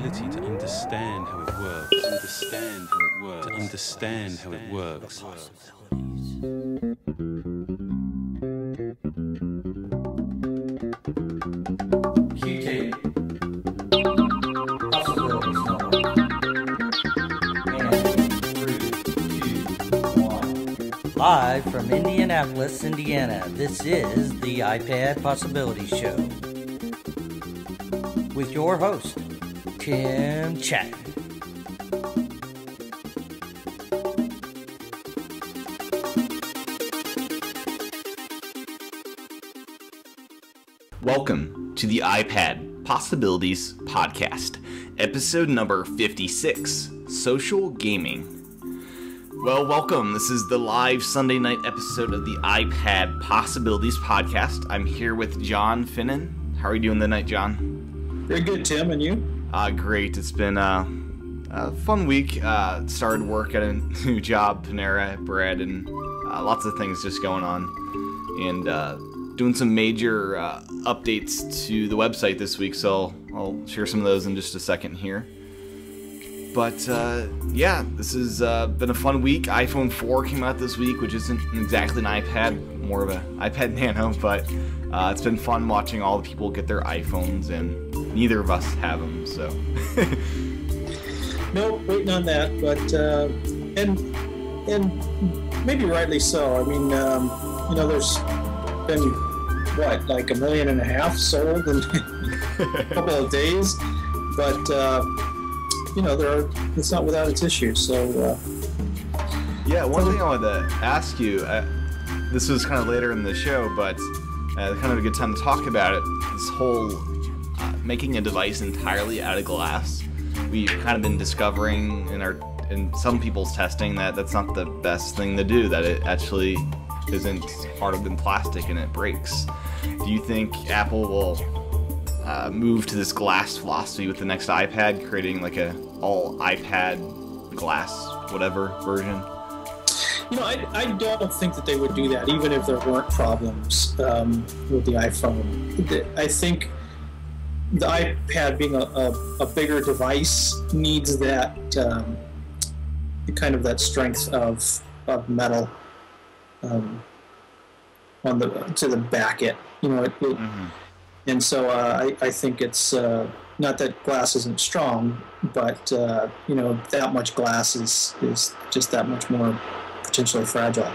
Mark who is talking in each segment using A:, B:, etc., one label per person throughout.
A: ability to understand how it works, to understand how it works.
B: Q-tape, possibilities network, and 3, 2, 1.
C: Live from Indianapolis, Indiana, this is the iPad Possibilities Show with your host, Tim Chapman.
D: Welcome to the iPad Possibilities Podcast, episode number 56, Social Gaming. Well, welcome. This is the live Sunday night episode of the iPad Possibilities Podcast. I'm here with John Finnan. How are you doing tonight, John?
E: Very good, Tim. And you?
D: Great. It's been a fun week. Started work at a new job, Panera Bread, and lots of things just going on. And doing some major updates to the website this week, so I'll share some of those in just a second here. But yeah, this has been a fun week. iPhone 4 came out this week, which isn't exactly an iPad, more of an iPad Nano, but it's been fun watching all the people get their iPhones, and neither of us have them, so.
E: No, waiting on that, but and maybe rightly so. I mean, there's been like 1.5 million sold in a couple of days, but it's not without its issues. So
D: yeah, one thing I wanted to ask you, this was kind of later in the show, but kind of a good time to talk about it. This whole making a device entirely out of glass. We've kind of been discovering in some people's testing that that's not the best thing to do. That it actually isn't harder than plastic and it breaks. Do you think Apple will move to this glass philosophy with the next iPad, creating like a all iPad glass whatever version?
E: I don't think that they would do that, even if there weren't problems with the iPhone. I think the iPad, being a bigger device, needs that kind of that strength of metal to the back it.
D: Mm-hmm.
E: And so I think it's not that glass isn't strong, but that much glass is just that much more potentially fragile.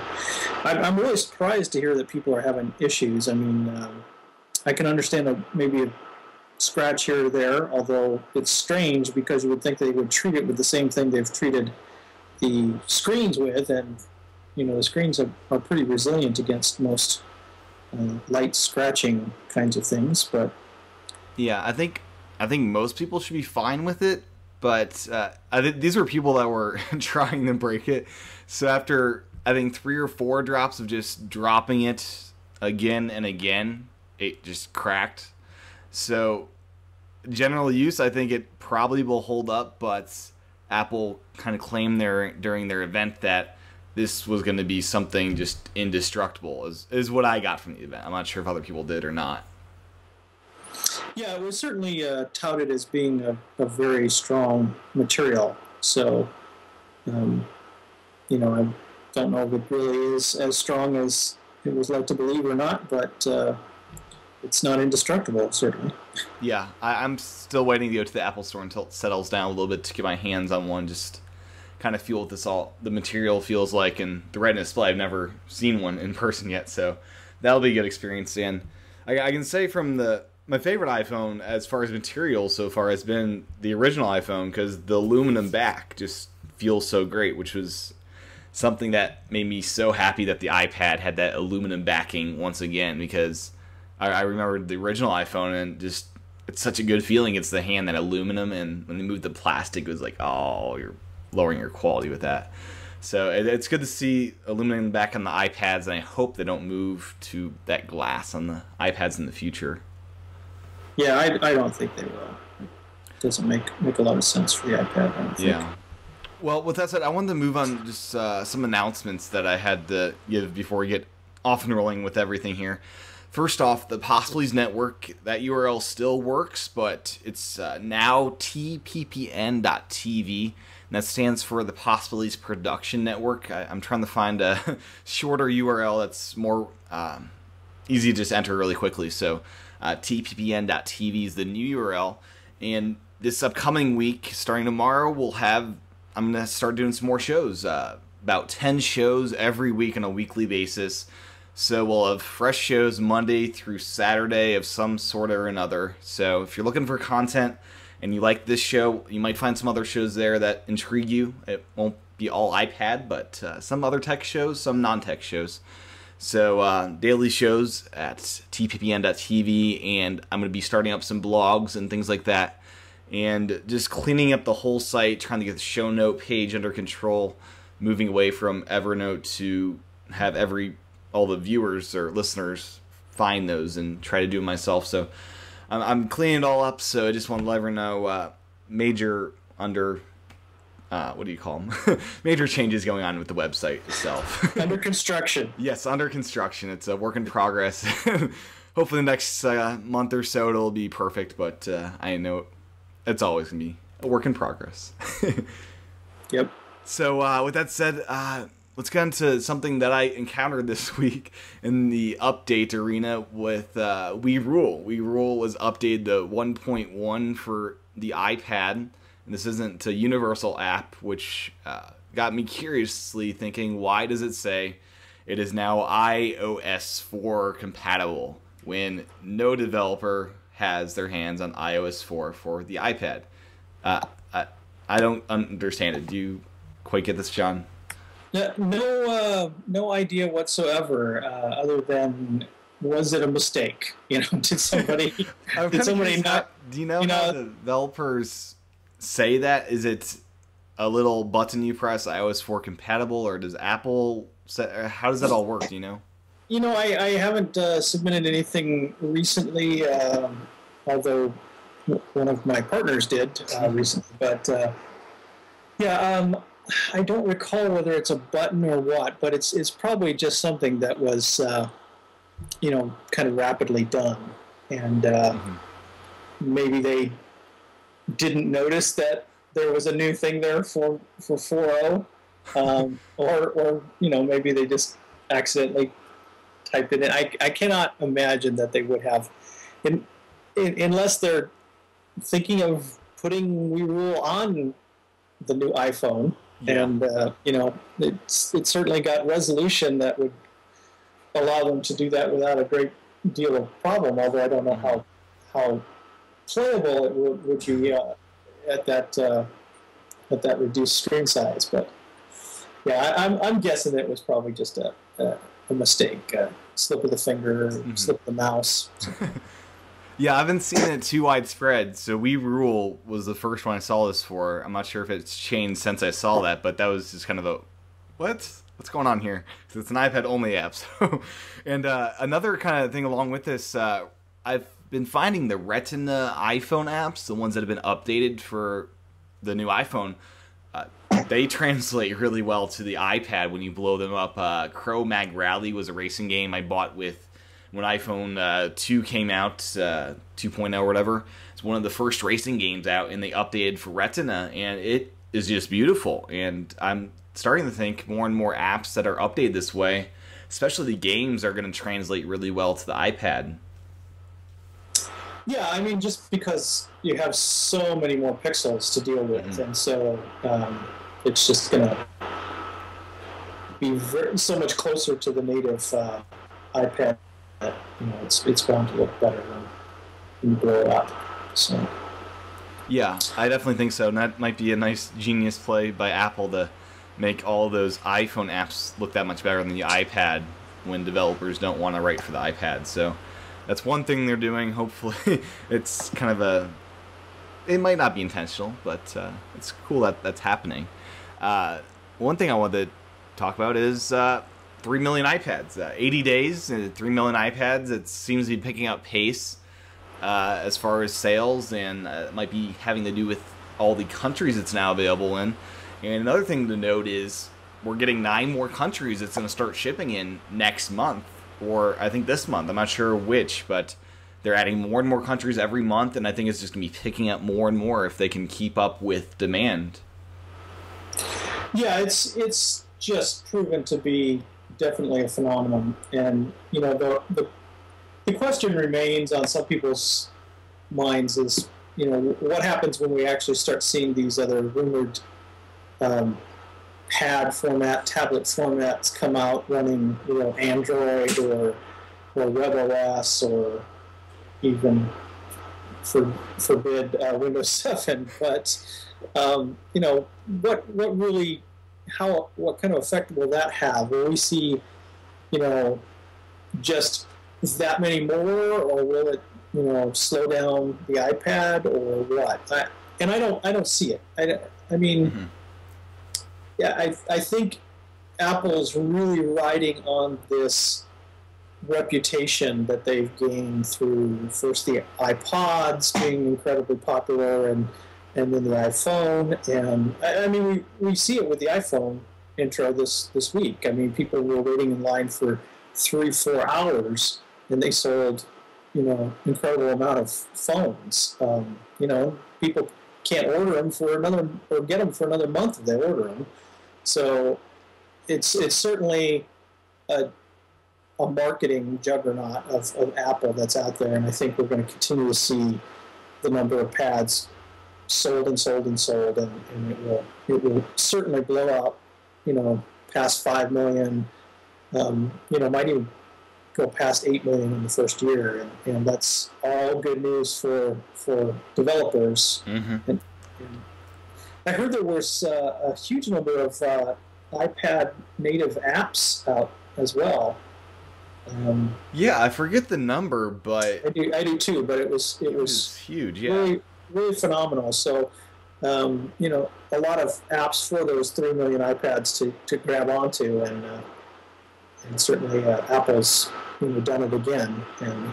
E: I'm really surprised to hear that people are having issues. I mean, I can understand maybe a scratch here or there, although it's strange because you would think they would treat it with the same thing they've treated the screens with, and the screens are pretty resilient against most light scratching kinds of things. But
D: yeah, I think most people should be fine with it, but these were people that were trying to break it. So after I think 3 or 4 drops of just dropping it again and again, it just cracked. So general use, I think it probably will hold up, but Apple kind of claimed during their event that this was going to be something just indestructible, is what I got from the event. I'm not sure if other people did or not.
E: Yeah, it was certainly touted as being a very strong material. So, I don't know if it really is as strong as it was led to believe or not, but it's not indestructible, certainly.
D: Yeah, I'm still waiting to go to the Apple Store until it settles down a little bit to get my hands on one, just kind of feel what the material feels like, and the Retina display. I've never seen one in person yet, so that'll be a good experience. And I can say from my favorite iPhone as far as material so far has been the original iPhone, because the aluminum back just feels so great, which was something that made me so happy that the iPad had that aluminum backing once again, because I remember the original iPhone, and just it's such a good feeling. It's the hand, that aluminum, and when they moved the plastic, it was like, oh, you're lowering your quality with that. So it's good to see aluminum back on the iPads, and I hope they don't move to that glass on the iPads in the future.
E: Yeah, I don't think they will. It doesn't make a lot of sense for the iPad, I don't think.
D: Yeah. Well, with that said, I wanted to move on just some announcements that I had to give before we get off and rolling with everything here. First off, the Possibilities Network, that URL still works, but it's now tppn.tv, and that stands for the Possibilities Production Network. I'm trying to find a shorter URL that's more easy to just enter really quickly. So tppn.tv is the new URL, and this upcoming week, starting tomorrow, I'm going to start doing some more shows, about 10 shows every week on a weekly basis. So we'll have fresh shows Monday through Saturday of some sort or another. So if you're looking for content and you like this show, you might find some other shows there that intrigue you. It won't be all iPad, but some other tech shows, some non-tech shows. So daily shows at tppn.tv, and I'm going to be starting up some blogs and things like that. And just cleaning up the whole site, trying to get the show note page under control, moving away from Evernote to have all the viewers or listeners find those and try to do it myself. So I'm cleaning it all up, so I just want to let everyone know major what do you call them? Major changes going on with the website itself.
E: Under construction.
D: Yes, under construction. It's a work in progress. Hopefully the next month or so it'll be perfect, but I know it's always going to be a work in progress.
E: Yep.
D: So with that said, let's get into something that I encountered this week in the update arena with We Rule. We Rule was updated to 1.1 for the iPad, and this isn't a universal app, which got me curiously thinking, why does it say it is now iOS 4 compatible when no developer has their hands on iOS 4 for the iPad? I don't understand it. Do you quite get this, John?
E: No idea whatsoever. Other than, was it a mistake? Did somebody not?
D: Do you know how the developers say that? Is it a little button you press, iOS 4 compatible, or does Apple set? How does that all work? Do you know?
E: I haven't submitted anything recently, although one of my partners did recently. But I don't recall whether it's a button or what, but it's probably just something that was, kind of rapidly done, and maybe they didn't notice that there was a new thing there for 4.0, or maybe they just accidentally typed it in. I cannot imagine that they would have, unless they're thinking of putting We Rule on the new iPhone. Yeah. And it certainly got resolution that would allow them to do that without a great deal of problem. Although I don't know how playable it would be at that reduced screen size. But yeah, I'm guessing it was probably just a mistake, slip of the finger, slip of the mouse.
D: Yeah, I haven't seen it too widespread, so We Rule was the first one I saw this for. I'm not sure if it's changed since I saw that, but that was just kind of a, what's going on here? Because it's an iPad-only app. So, and another kind of thing along with this, I've been finding the Retina iPhone apps, the ones that have been updated for the new iPhone, they translate really well to the iPad when you blow them up. Crow Mag Rally was a racing game I bought when iPhone 2 came out, 2.0 or whatever. It's one of the first racing games out, and they updated for Retina, and it is just beautiful. And I'm starting to think more and more apps that are updated this way, especially the games, are going to translate really well to the iPad.
E: Yeah, I mean, just because you have so many more pixels to deal with, and so it's just going to be so much closer to the native iPad. It's bound to look better when you blow it up. So
D: yeah, I definitely think so. And that might be a nice genius play by Apple to make all those iPhone apps look that much better than the iPad when developers don't want to write for the iPad. So that's one thing they're doing. Hopefully it's kind of it might not be intentional, but it's cool that that's happening. One thing I wanted to talk about is 3 million iPads. 80 days, 3 million iPads. It seems to be picking up pace as far as sales, and it might be having to do with all the countries it's now available in. And another thing to note is we're getting 9 more countries it's going to start shipping in next month, or I think this month. I'm not sure which, but they're adding more and more countries every month, and I think it's just going to be picking up more and more if they can keep up with demand.
E: Yeah, it's just proven to be definitely a phenomenon, and the question remains on some people's minds is, what happens when we actually start seeing these other rumored tablet formats come out running, Android or WebOS, or even forbid Windows 7. But what kind of effect will that have? Will we see, just that many more, or will it, slow down the iPad, or what? I don't see it. I mean, mm-hmm. Yeah, I think Apple's really riding on this reputation that they've gained through first the iPods being incredibly popular, and then the iPhone. And I mean, we see it with the iPhone intro this week. I mean, people were waiting in line for 3-4 hours, and they sold, incredible amount of phones. People can't order them for another, or get them for another month if they order them. So it's certainly a marketing juggernaut of Apple that's out there, and I think we're going to continue to see the number of pads sold and sold and sold, and it will certainly blow out, past 5 million. Might even go past 8 million in the first year, and that's all good news for developers. Mm-hmm. And I heard there was a huge number of iPad native apps out as well.
D: Yeah, I forget the number, but
E: I do too. But it was
D: huge. Yeah,
E: really, really phenomenal. So, a lot of apps for those 3 million iPads to grab onto, and certainly Apple's done it again, and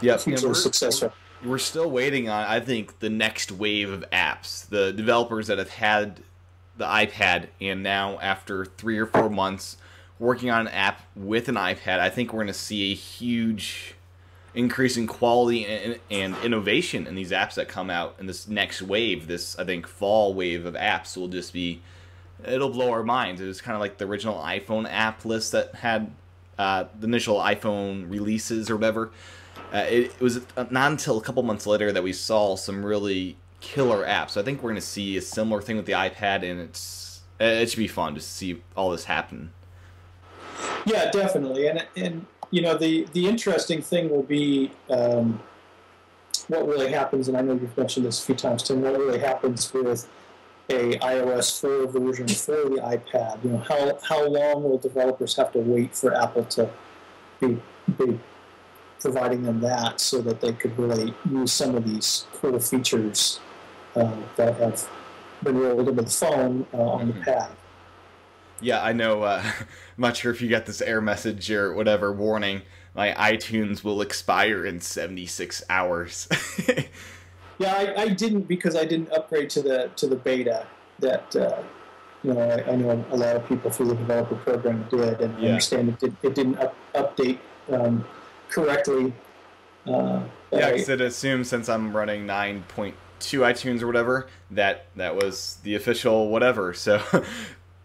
E: hugely successful.
D: We're still waiting on, I think, the next wave of apps. The developers that have had the iPad, and now after 3 or 4 months working on an app with an iPad, I think we're going to see a huge increase in quality and innovation in these apps that come out. And this next wave, this, I think, fall wave of apps will just be, it'll blow our minds. It was kind of like the original iPhone app list that had the initial iPhone releases or whatever. It was not until a couple months later that we saw some really killer apps. So I think we're going to see a similar thing with the iPad, and it should be fun to see all this happen.
E: Yeah, definitely. And the interesting thing will be what really happens, and I know you've mentioned this a few times, Tim, what really happens with a iOS 4 version for the iPad. How long will developers have to wait for Apple to be providing them that, so that they could really use some of these cool features that have been rolled into the phone on the pad?
D: Yeah, I know. I'm not sure if you got this error message or whatever warning. My iTunes will expire in 76 hours.
E: Yeah, I didn't, because I didn't upgrade to the beta. That I know a lot of people through the developer program did, and I understand it didn't update correctly.
D: Yeah, because it assumes, since I'm running 9.2 iTunes or whatever, that was the official whatever. So,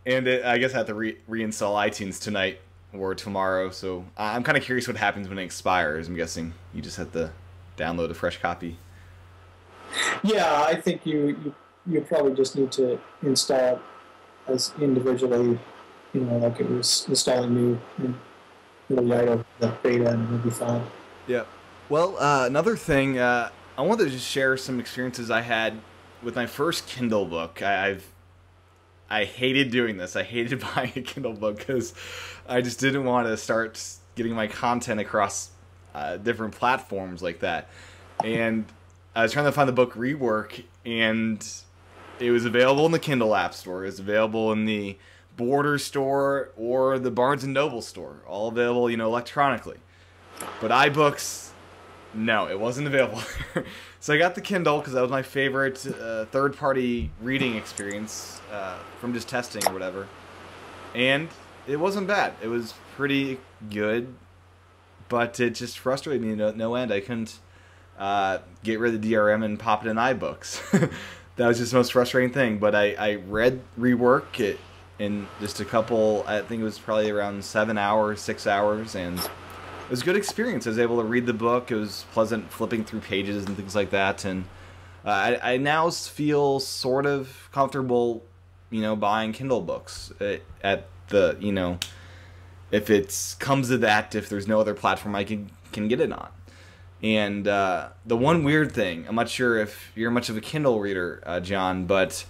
D: and I guess I have to reinstall iTunes tonight or tomorrow. So I'm kind of curious what happens when it expires. I'm guessing you just have to download a fresh copy.
E: Yeah, I think you probably just need to install it as individually, like it was installing new, and it'll write over the beta, and it'll be fine.
D: Yeah. Well, another thing, I wanted to just share some experiences I had with my first Kindle book. I hated doing this. I hated buying a Kindle book because I just didn't want to start getting my content across different platforms like that. And I was trying to find the book Rework, and it was available in the Kindle App Store. It was available in the Borders store or the Barnes & Noble store. All available, electronically. But iBooks, no, it wasn't available. So I got the Kindle because that was my favorite third-party reading experience from just testing or whatever. And it wasn't bad. It was pretty good. but it just frustrated me no end. I couldn't get rid of the DRM and pop it in iBooks. That was just the most frustrating thing. But I read Rework it in just a couple, I think it was probably around 7 hours, 6 hours, and it was a good experience. I was able to read the book. It was pleasant flipping through pages and things like that. And I now feel sort of comfortable, buying Kindle books at the, if it comes to that, if there's no other platform I can get it on. And the one weird thing, I'm not sure if you're much of a Kindle reader, John, but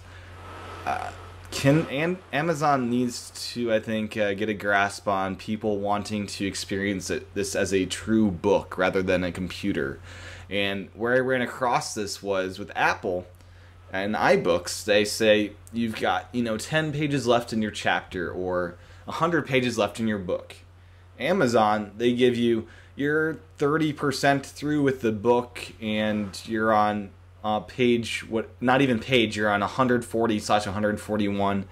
D: Amazon needs to, I think, get a grasp on people wanting to experience this as a true book rather than a computer. And where I ran across this was with Apple and iBooks. They say you've got 10 pages left in your chapter or 100 pages left in your book. Amazon, they give you're 30% through with the book and you're on page, not even page, you're on 140/141, and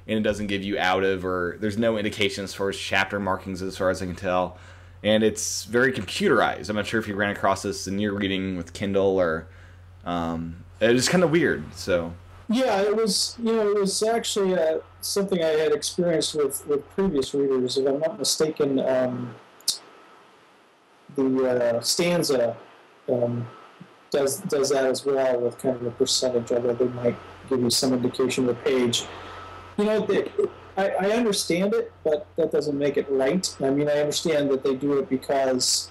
D: it doesn't give you out of, or there's no indication as far as chapter markings as far as I can tell. And it's very computerized. I'm not sure if you ran across this in your reading with Kindle or it was kind of weird. So
E: yeah, it was actually something I had experienced with previous readers. If I'm not mistaken, the Stanza does that as well, with kind of a percentage of it. They might give you some indication of the page. I understand it, but that doesn't make it right. I mean, I understand that they do it because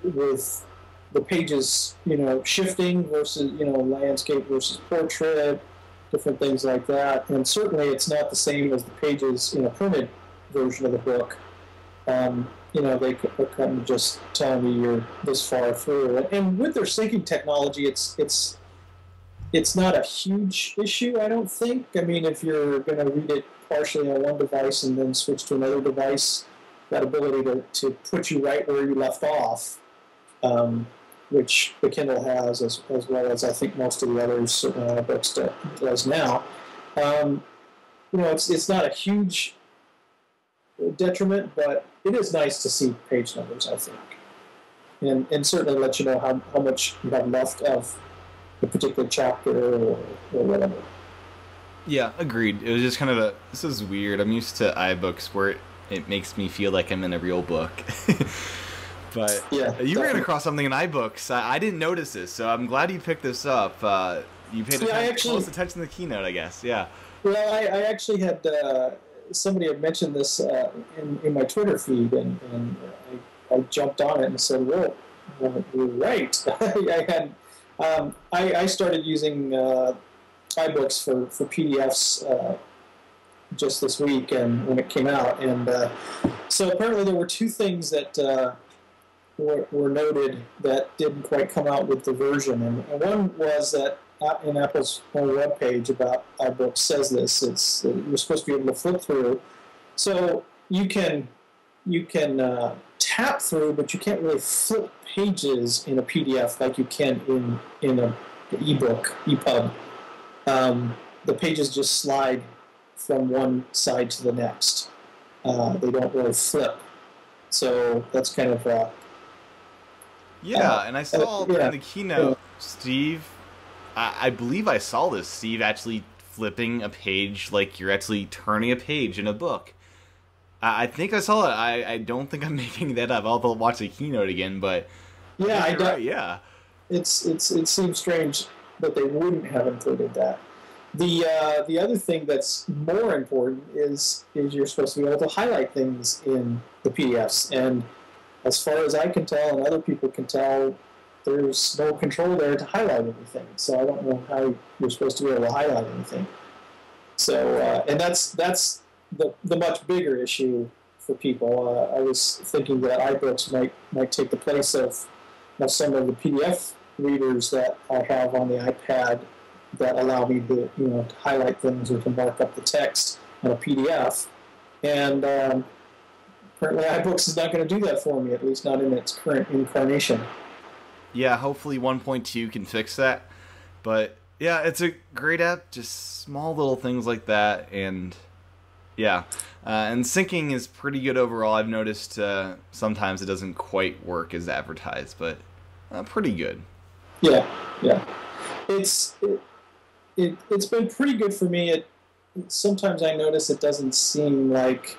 E: with the pages, shifting versus, landscape versus portrait, different things like that. And certainly it's not the same as the pages in a printed version of the book. They kind of just telling me you're this far through. And with their syncing technology, it's not a huge issue, I don't think. I mean, if you're going to read it partially on one device and then switch to another device, that ability to put you right where you left off, which the Kindle has, as well as I think most of the others books does now. It's not a huge detriment, but it is nice to see page numbers, I think, and certainly let you know how much you have left of the particular chapter or whatever.
D: Yeah, agreed. It was just kind of this is weird. I'm used to iBooks where it makes me feel like I'm in a real book. But yeah, you ran across something in iBooks. I didn't notice this, so I'm glad you picked this up. You paid close attention to the keynote, I guess. Yeah.
E: Well, I actually had somebody had mentioned this in my Twitter feed, and I jumped on it and said, "Well, you're right." I started using iBooks for PDFs just this week, and when it came out, and so apparently there were two things that were noted that didn't quite come out with the version, and one was that in Apple's own webpage about iBooks says this. You're supposed to be able to flip through, so you can tap through, but you can't really flip pages in a PDF like you can in an ebook, EPUB. The pages just slide from one side to the next. They don't really flip. So that's kind of
D: and I saw in the keynote, Steve, I believe I saw this, Steve actually flipping a page like you're actually turning a page in a book. I think I saw it. I don't think I'm making that up. I'll watch the keynote again, but
E: yeah,
D: right, yeah.
E: It seems strange that they wouldn't have included that. The other thing that's more important is you're supposed to be able to highlight things in the PDFs, and as far as I can tell and other people can tell, there's no control there to highlight anything. So I don't know how you're supposed to be able to highlight anything. So and that's the much bigger issue for people. I was thinking that iBooks might take the place of some of the PDF readers that I have on the iPad that allow me to to highlight things or to mark up the text on a PDF, and apparently iBooks is not going to do that for me, at least not in its current incarnation.
D: Yeah, hopefully 1.2 can fix that. But yeah, it's a great app, just small little things like that, and Yeah, and syncing is pretty good overall. I've noticed sometimes it doesn't quite work as advertised, but pretty good.
E: Yeah, yeah. It's been pretty good for me. Sometimes I notice it doesn't seem like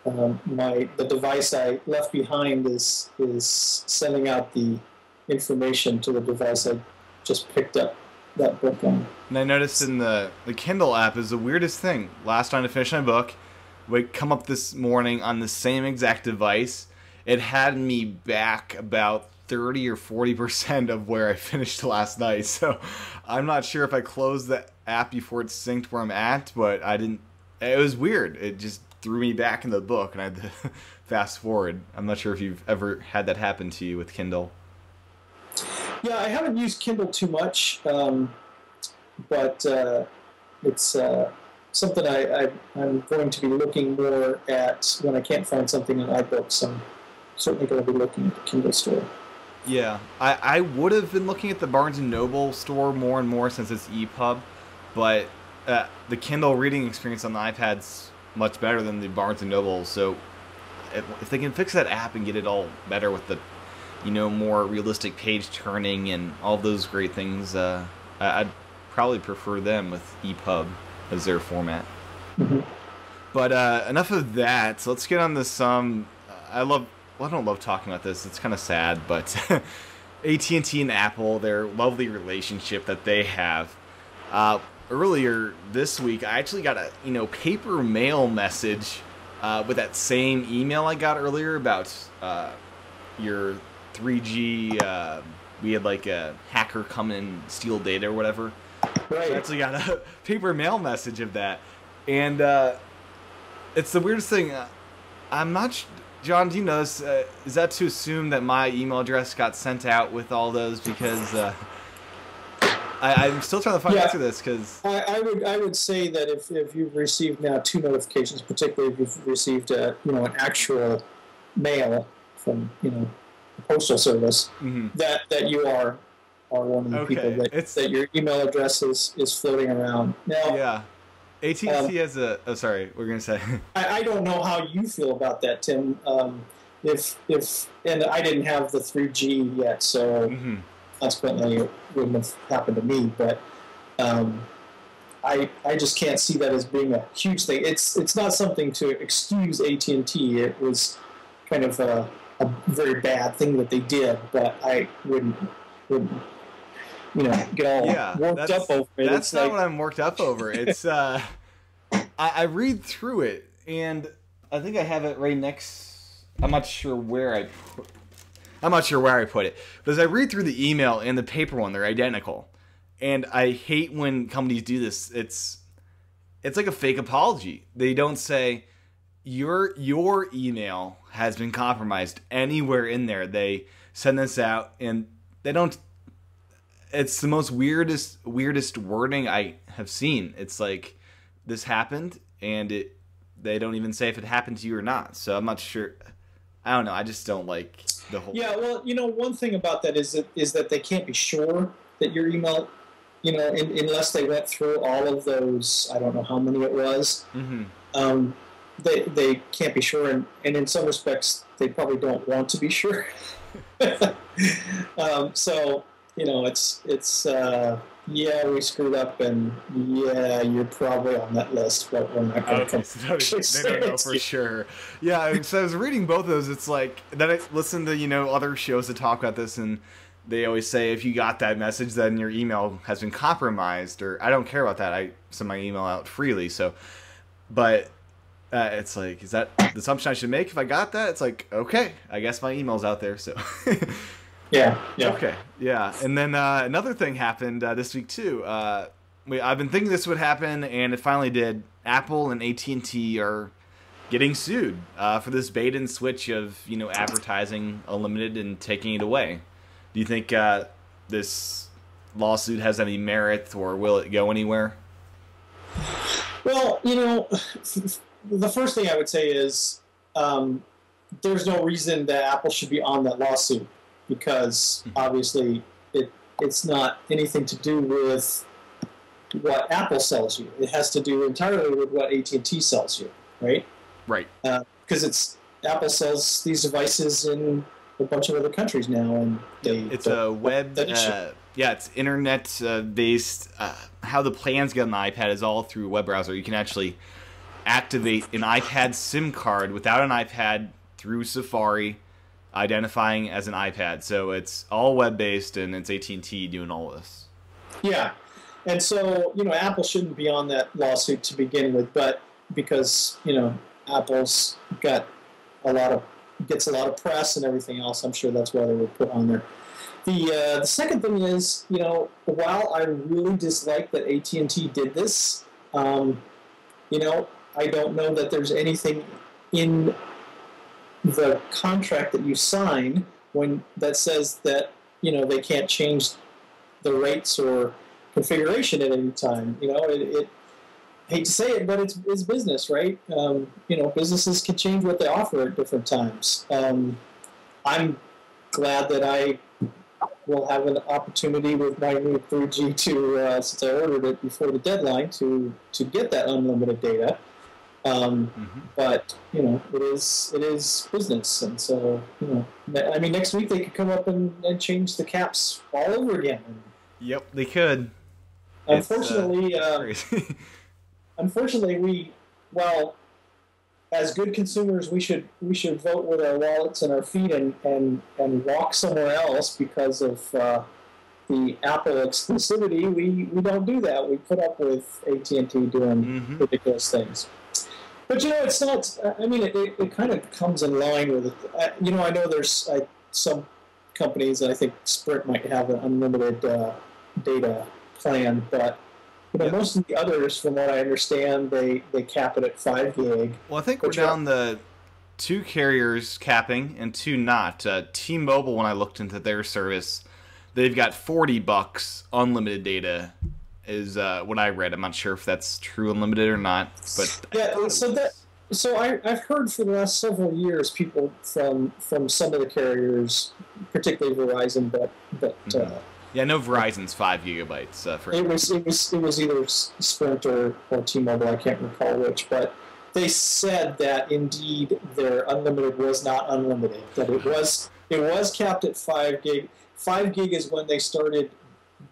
E: the device I left behind is sending out the information to the device I just picked up that book on.
D: And I noticed in the Kindle app is the weirdest thing. Last time to finish my book, would come up this morning on the same exact device. It had me back about 30 or 40% of where I finished last night. So I'm not sure if I closed the app before it synced where I'm at, but I didn't. It was weird. It just threw me back in the book, and I had to fast forward. I'm not sure if you've ever had that happen to you with Kindle.
E: Yeah, I haven't used Kindle too much, but it's something I'm going to be looking more at when I can't find something in iBooks. I'm certainly going to be looking at the Kindle store.
D: Yeah, I would have been looking at the Barnes & Noble store more and more since it's EPUB, but the Kindle reading experience on the iPad's much better than the Barnes & Noble, so if they can fix that app and get it all better with the more realistic page turning and all those great things, I'd probably prefer them with EPUB as their format.
E: Mm-hmm.
D: But enough of that. So let's get on to some. I don't love talking about this. It's kind of sad, but AT&T and Apple, their lovely relationship that they have. Earlier this week, I actually got a paper mail message with that same email I got earlier about your 3G. We had like a hacker come and steal data or whatever.
E: Right.
D: So I actually got a paper mail message of that, and it's the weirdest thing. I'm not. John, do you know this? Is that to assume that my email address got sent out with all those? Because I'm still trying to find out through this. Because
E: I would say that if you've received now 2 notifications, particularly if you've received an actual mail from the postal service,
D: mm-hmm.
E: that you are one of the people that your email address is floating around now.
D: Yeah. AT&T has a. Oh, sorry, we're gonna say.
E: I don't know how you feel about that, Tim. If and I didn't have the 3G yet, so
D: mm-hmm.
E: consequently it wouldn't have happened to me. But I just can't see that as being a huge thing. It's not something to excuse AT&T. It was kind of a very bad thing that they did, but I wouldn't get all worked up over it.
D: That's not what I'm worked up over. It's I read through it, and I think I have it right next. I'm not sure where I put it. But as I read through the email and the paper one, they're identical. And I hate when companies do this. It's like a fake apology. They don't say your email has been compromised anywhere in there. They send this out, and they don't. It's the most weirdest wording I have seen. It's like, this happened, and they don't even say if it happened to you or not. So I'm not sure. I don't know. I just don't like the whole.
E: Yeah, well, one thing about that is that they can't be sure that your email, unless they went through all of those. I don't know how many it was.
D: Mm-hmm.
E: They can't be sure, and in some respects, they probably don't want to be sure. So. It's we screwed up, and you're probably on that list, but we're not going to come.
D: So they don't know for sure. Yeah, so I was reading both of those. It's like, then I listen to, other shows that talk about this, and they always say if you got that message, then your email has been compromised, or I don't care about that. I send my email out freely, so, but it's like, is that the assumption I should make if I got that? It's like, okay, I guess my email's out there, so.
E: Yeah.
D: Okay. Yeah. And then another thing happened this week too. I've been thinking this would happen, and it finally did. Apple and AT&T are getting sued for this bait and switch of advertising unlimited and taking it away. Do you think this lawsuit has any merit, or will it go anywhere?
E: Well, the first thing I would say is there's no reason that Apple should be on that lawsuit. Because obviously it's not anything to do with what Apple sells you. It has to do entirely with what AT&T sells you, right?
D: Right.
E: Because Apple sells these devices in a bunch of other countries now, and
D: it's a web. It's internet based. How the plans get on the iPad is all through a web browser. You can actually activate an iPad SIM card without an iPad through Safari, identifying as an iPad. So it's all web based, and it's AT&T doing all this.
E: Yeah, and so Apple shouldn't be on that lawsuit to begin with, but because Apple's gets a lot of press and everything else, I'm sure that's why they were put on there. The second thing is, while I really dislike that AT&T did this, I don't know that there's anything in the contract that you sign that says that they can't change the rates or configuration at any time. I hate to say it, but it's business, right? Businesses can change what they offer at different times. I'm glad that I will have an opportunity with my new 3G to, since I ordered it before the deadline, to get that unlimited data. But it is business, and so next week they could come up and change the caps all over again.
D: Yep, they could.
E: Unfortunately, as good consumers, we should vote with our wallets and our feet and walk somewhere else because of the Apple exclusivity. We don't do that. We put up with AT&T doing ridiculous things. But it's not. It kind of comes in line with it. I know there's some companies, and I think Sprint might have an unlimited data plan, but most of the others, from what I understand, they cap it at 5 gig.
D: Well, I think we're down the 2 carriers capping and 2 not. T-Mobile, when I looked into their service, they've got $40 unlimited data. Is what I read. I'm not sure if that's true unlimited or not, but
E: so I've heard for the last several years people from some of the carriers, particularly Verizon, but
D: I know Verizon's 5 gigabytes. For
E: it was either Sprint or T-Mobile. I can't recall which, but they said that indeed their unlimited was not unlimited. That it was capped at 5 gig. 5 gig is when they started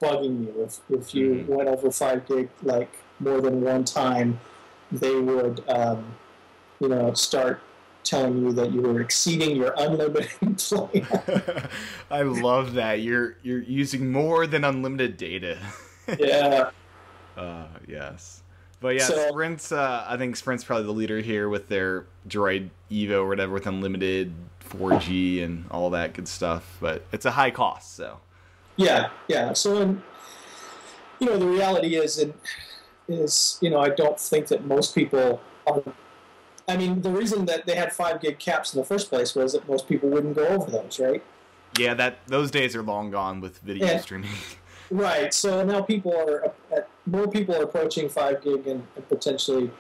E: bugging you. If you went over 5 gig like more than one time, they would start telling you that you were exceeding your unlimited plan.
D: I love that you're using more than unlimited data.
E: Yeah.
D: Yes. But yeah, so, Sprint's. I think Sprint's probably the leader here with their Droid Evo or whatever, with unlimited 4G and all that good stuff. But it's a high cost, so.
E: Yeah. So, the reality is I don't think that most people are. I mean, the reason that they had 5 gig caps in the first place was that most people wouldn't go over those, right?
D: Yeah, those days are long gone with video streaming.
E: Right. So now more people are approaching 5 gig and potentially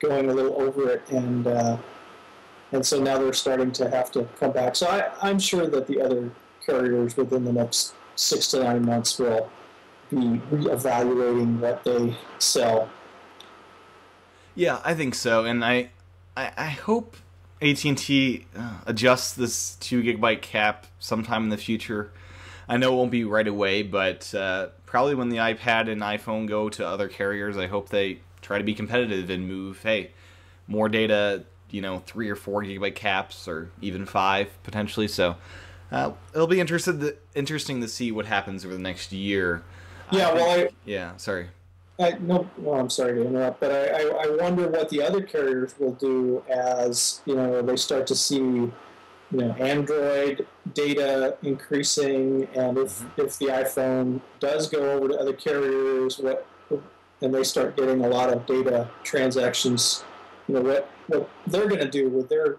E: going a little over it, and so now they're starting to have to come back. So I'm sure that the other carriers within the next 6 to 9 months will be reevaluating what they sell.
D: Yeah, I think so, and I hope AT&T adjusts this 2 gigabyte cap sometime in the future. I know it won't be right away, but probably when the iPad and iPhone go to other carriers, I hope they try to be competitive and move, more data, 3 or 4 gigabyte caps, or even 5 potentially. So it'll be interesting to see what happens over the next year.
E: Yeah,
D: sorry.
E: I'm sorry to interrupt, but I wonder what the other carriers will do as they start to see Android data increasing, and if the iPhone does go over to other carriers, and they start getting a lot of data transactions, what they're going to do with their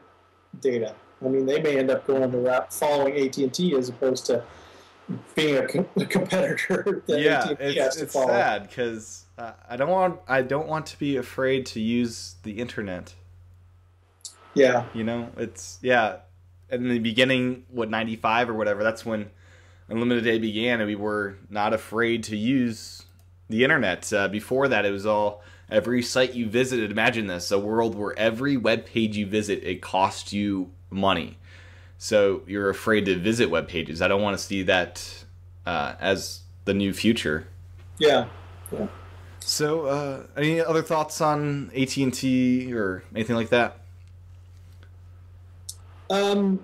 E: data. I mean, they may end up going the route following AT&T as opposed to being a competitor that AT&T has to follow.
D: It's sad because I don't want to be afraid to use the internet.
E: Yeah. In the beginning, 95 or whatever, that's when unlimited data began, and we were not afraid to use
D: the internet. Before that, it was all every site you visited. Imagine this: a world where every web page you visit, it costs you money. So you're afraid to visit web pages. I don't want to see that as the new future.
E: Yeah. Yeah.
D: So, any other thoughts on AT&T or anything like that?
E: No,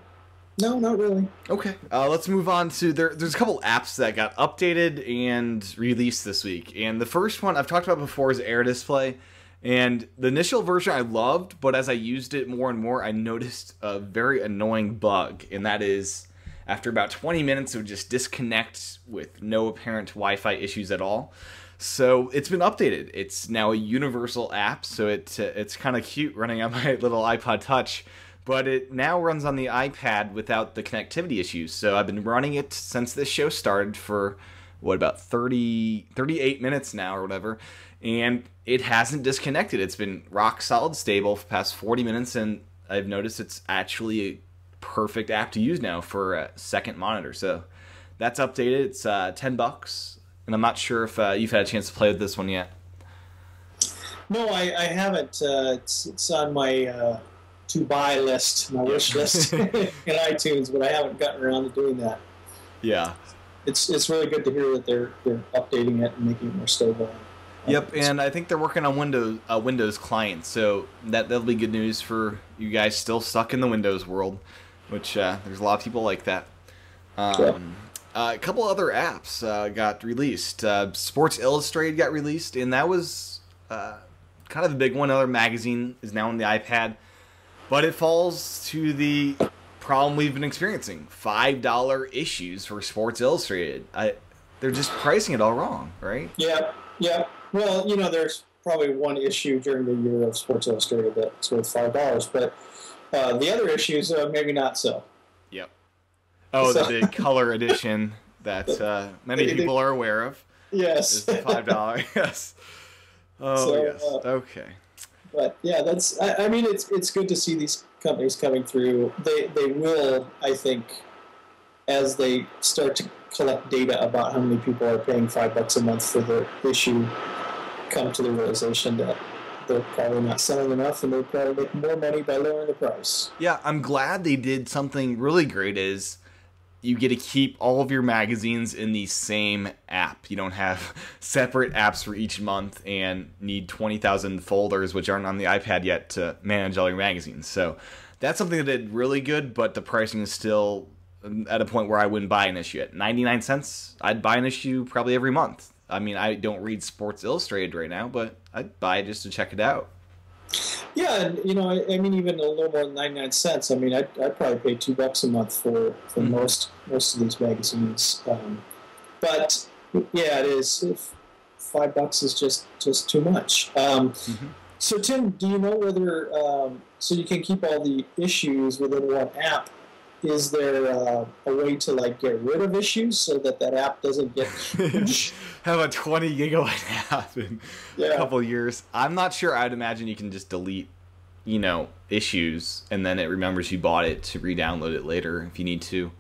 E: not really.
D: Okay, let's move on to there's a couple apps that got updated and released this week. And the first one I've talked about before is Air Display. And the initial version I loved, but as I used it more and more, I noticed a very annoying bug. And that is, after about 20 minutes, it would just disconnect with no apparent Wi-Fi issues at all. So it's been updated. It's now a universal app, so it's kind of cute running on my little iPod Touch. But it now runs on the iPad without the connectivity issues. So I've been running it since this show started for, what, about 38 minutes now or whatever. And it hasn't disconnected. It's been rock solid stable for the past 40 minutes. And I've noticed it's actually a perfect app to use now for a second monitor. So that's updated. It's $10. And I'm not sure if you've had a chance to play with this one yet.
E: No, I haven't. It's on my to buy list, my wish list in iTunes, but I haven't gotten around to doing that.
D: Yeah.
E: It's really good to hear that they're updating it and making it more stable.
D: Yep, and I think they're working on Windows client, so that'll be good news for you guys still stuck in the Windows world, which there's a lot of people like that. A couple other apps got released. Sports Illustrated got released, and that was kind of a big one. Another magazine is now on the iPad, but it falls to the problem we've been experiencing: $5 issues for Sports Illustrated. They're just pricing it all wrong, right?
E: Yeah. Well, there's probably one issue during the year of Sports Illustrated that's worth $5, but the other issues maybe not so.
D: Yep. Oh, the big color edition that many people are aware of.
E: Yes.
D: Is the $5. Yes. Oh, so, yes. Okay.
E: But yeah, it's good to see these companies coming through. They will, I think, as they start to collect data about how many people are paying $5 a month for the issue, come to the realization that they're probably not selling enough, and they're probably making more money by lowering the price.
D: Yeah, I'm glad they did something really great. Is you get to keep all of your magazines in the same app. You don't have separate apps for each month and need 20,000 folders, which aren't on the iPad yet, to manage all your magazines. So that's something that did really good, but the pricing is still at a point where I wouldn't buy an issue at 99 cents. I'd buy an issue probably every month. I mean, I don't read Sports Illustrated right now, but I'd buy it just to check it out.
E: Yeah, and even a little more than 99 cents. I mean, I'd probably pay $2 a month for most of these magazines. But yeah, it is. $5 is just too much. So Tim, do you know whether so you can keep all the issues within one app? Is there a way to get rid of issues so that app doesn't get huge?
D: Have a 20 gigabyte app in a couple years. I'm not sure. I'd imagine you can just delete, issues, and then it remembers you bought it to re-download it later if you need to.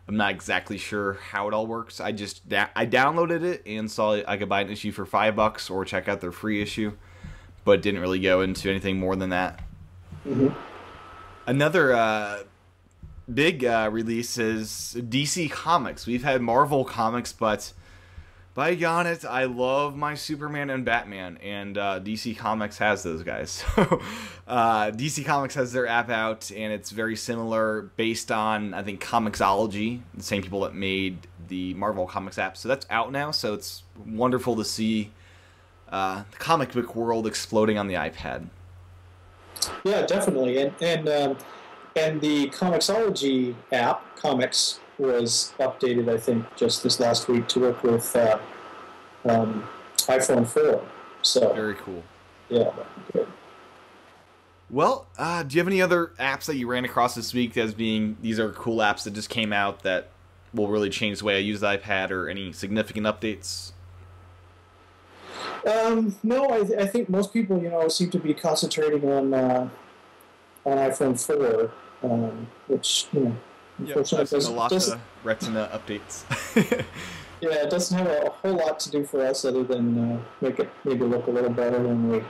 D: I'm not exactly sure how it all works. I downloaded it and saw I could buy an issue for $5 or check out their free issue, but didn't really go into anything more than that.
E: Mm-hmm.
D: Another big release is DC Comics. We've had Marvel Comics, but by God, I love my Superman and Batman, and DC Comics has those guys. So DC Comics has their app out, and it's very similar, based on, I think, Comixology, the same people that made the Marvel Comics app. So that's out now, so it's wonderful to see the comic book world exploding on the iPad.
E: Yeah, definitely. And the Comixology app, Comics, was updated, I think, just this last week to work with iPhone 4. So
D: very cool.
E: Yeah, good.
D: Well, do you have any other apps that you ran across this week as being these are cool apps that just came out that will really change the way I use the iPad, or any significant updates?
E: No, I think most people, seem to be concentrating on iPhone 4, which, unfortunately
D: a lot of Retina updates.
E: Yeah, it doesn't have a whole lot to do for us other than make it maybe look a little better when we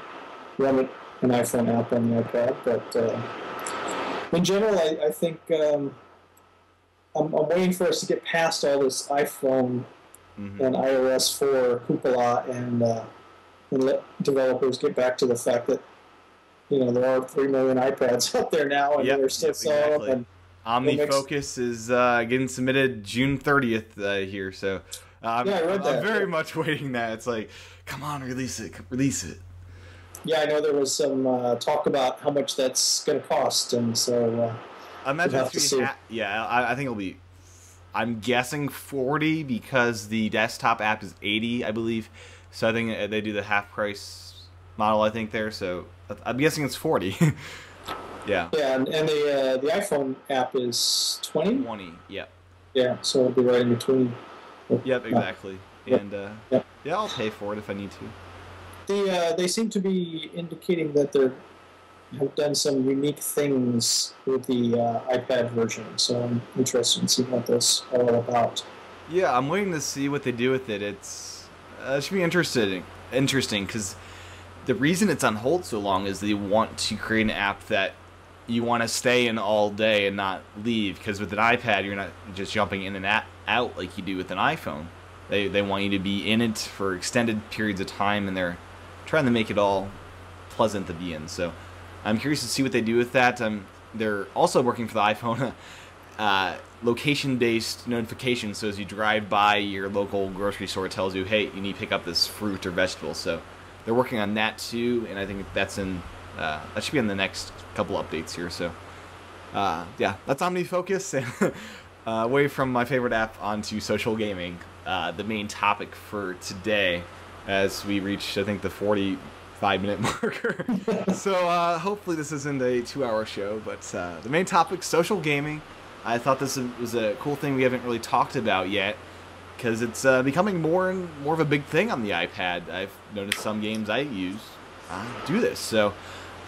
E: run an iPhone app on the iPad. But in general, I think I'm waiting for us to get past all this iPhone and iOS 4 hoopla and let developers get back to the fact that there are 3 million iPads out there now, and they're still selling them. And
D: OmniFocus is getting submitted June 30th here, so
E: I read that.
D: I'm very much waiting that. It's like, come on, release it.
E: Yeah, I know there was some talk about how much that's going to cost, and so
D: I imagine I think it'll be. I'm guessing 40 because the desktop app is 80, I believe. So I think they do the half price model. I think there. So I'm guessing it's 40. Yeah.
E: Yeah, and the iPhone app is 20.
D: 20. Yep.
E: Yeah, so it'll be right in between.
D: Yep, exactly. And
E: yep.
D: Yeah, I'll pay for it if I need
E: to. They seem to be indicating that they have done some unique things with the iPad version, so I'm interested in seeing what this are all about.
D: Yeah, I'm waiting to see what they do with it. It should be interesting because the reason it's on hold so long is they want to create an app that you want to stay in all day and not leave, because with an iPad you're not just jumping in and out like you do with an iPhone. They want you to be in it for extended periods of time, and they're trying to make it all pleasant to be in. So I'm curious to see what they do with that. They're also working for the iPhone location-based notifications, so as you drive by your local grocery store, it tells you, hey, you need to pick up this fruit or vegetable. So they're working on that too, and I think that's that should be in the next couple updates here. So yeah, that's OmniFocus, and away from my favorite app onto social gaming, the main topic for today, as we reach, I think, the 45-minute marker. So hopefully this isn't a 2-hour show, but the main topic, social gaming. I thought this was a cool thing we haven't really talked about yet, because it's becoming more and more of a big thing on the iPad. I've noticed some games I use do this. So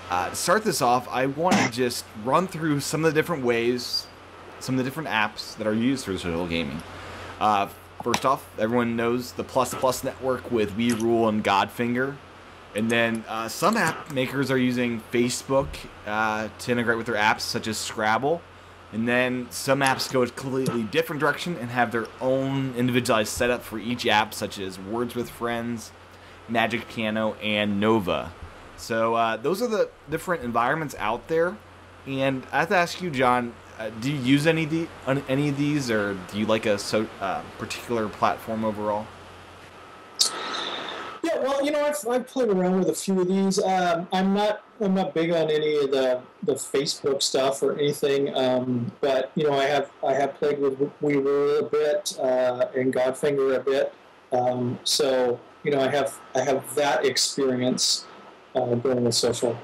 D: to start this off, I want to just run through some of the different ways, some of the different apps that are used for social gaming. First off, everyone knows the ++ network with We Rule and Godfinger. And then some app makers are using Facebook to integrate with their apps, such as Scrabble. And then some apps go a completely different direction and have their own individualized setup for each app, such as Words with Friends, Magic Piano, and Nova. So those are the different environments out there. And I have to ask you, John, do you use any of these, or do you like a particular platform overall?
E: Yeah, well, I've played around with a few of these. I'm not big on any of the Facebook stuff or anything, but I have played with We Rule a bit and Godfinger a bit. So I have that experience going with social